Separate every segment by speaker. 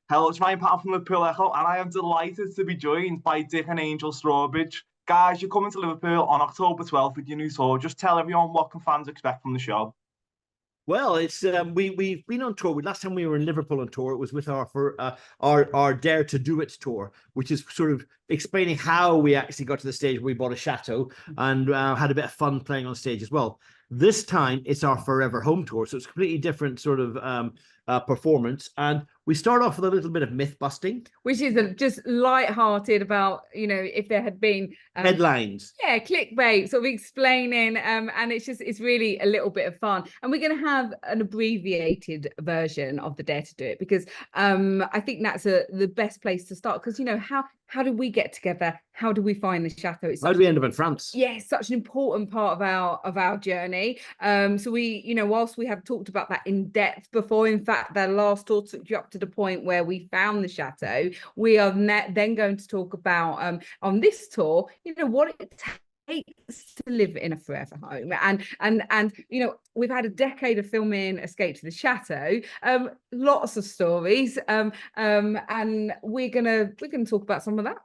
Speaker 1: Hello, it's Ryan Paton from LiverpoolEcho, and I am delighted to be joined by Dick and Angel Strawbridge. Guys, you're coming to Liverpool on October 12th with your new tour. Just tell everyone what can fans expect from the show.
Speaker 2: Well, it's we've been on tour. Last time we were in Liverpool on tour, it was with our Dare to Do It tour, which is sort of explaining how we actually got to the stage where we bought a chateau and had a bit of fun playing on stage as well. This time it's our Forever Home tour, so it's a completely different sort of performance. And we start off with a little bit of myth busting,
Speaker 3: which is just light-hearted about, if there had been
Speaker 2: headlines,
Speaker 3: clickbait, sort of explaining, and it's really a little bit of fun. And we're going to have an abbreviated version of the Dare to Do It because I think that's the best place to start, because how do we get together? How do we find the chateau?
Speaker 2: How do we end up in France?
Speaker 3: Yes, such an important part of our journey. So we, whilst we have talked about that in depth before, in fact, the last tour took you up to the point where we found the chateau. We are then going to talk about on this tour, what it takes to live in a forever home, and we've had a decade of filming Escape to the Chateau, lots of stories, and we're gonna talk about some of that.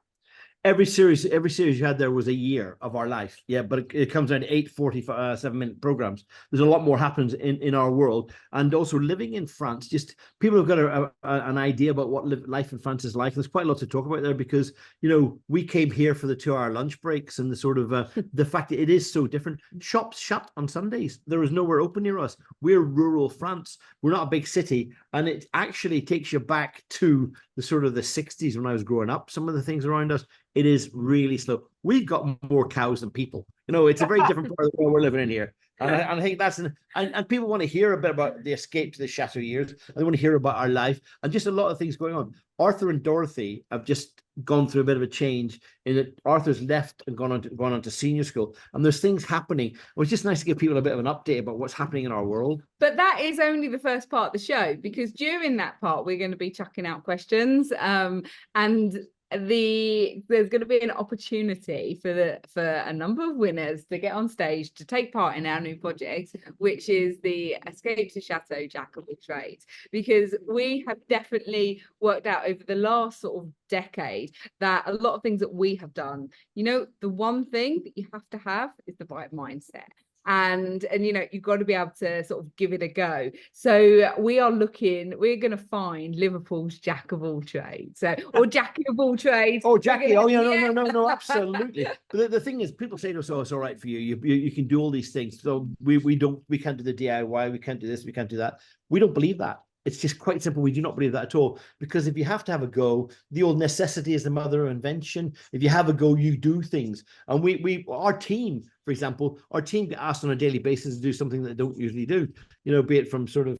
Speaker 2: Every series you had there was a year of our life. Yeah, but it comes down to 8 47-minute programs. There's a lot more happens in our world. And also living in France, just people have got an idea about what life in France is like. There's quite a lot to talk about there because, we came here for the 2-hour lunch breaks and the sort of the fact that it is so different. Shops shut on Sundays. There is nowhere open near us. We're rural France. We're not a big city. And it actually takes you back to the sort of the 60s when I was growing up. Some of the things around us, it is really slow. We've got more cows than people. It's a very different part of the world we're living in here. And I think that's and people want to hear a bit about the Escape to the Chateau years. And they want to hear about our life and just a lot of things going on. Arthur and Dorothy have just gone through a bit of a change in that Arthur's left and gone on to senior school. And there's things happening. Well, it's just nice to give people a bit of an update about what's happening in our world.
Speaker 3: But that is only the first part of the show, because during that part, we're going to be chucking out questions and there's going to be an opportunity for a number of winners to get on stage to take part in our new project, which is the Escape to Chateau Jack of all Trades, because we have definitely worked out over the last sort of decade that a lot of things that we have done, the one thing that you have to have is the right mindset. And you've got to be able to sort of give it a go. So we're going to find Liverpool's Jack of all trades, or Jackie of all trades.
Speaker 2: Oh, Jackie. Oh, yeah, no, absolutely. But the thing is, people say to us, oh, it's all right for you. You can do all these things. So we can't do the DIY. We can't do this. We can't do that. We don't believe that. It's just quite simple. We do not believe that at all, because if you have to have a go, the old necessity is the mother of invention. If you have a go, you do things. And our team, for example, get asked on a daily basis to do something that they don't usually do. Be it from sort of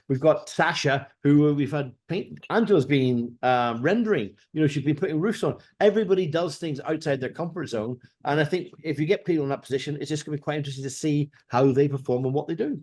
Speaker 2: we've got Sasha, who we've had paint. Angela's been rendering. She's been putting roofs on. Everybody does things outside their comfort zone, and I think if you get people in that position, it's just going to be quite interesting to see how they perform and what they do.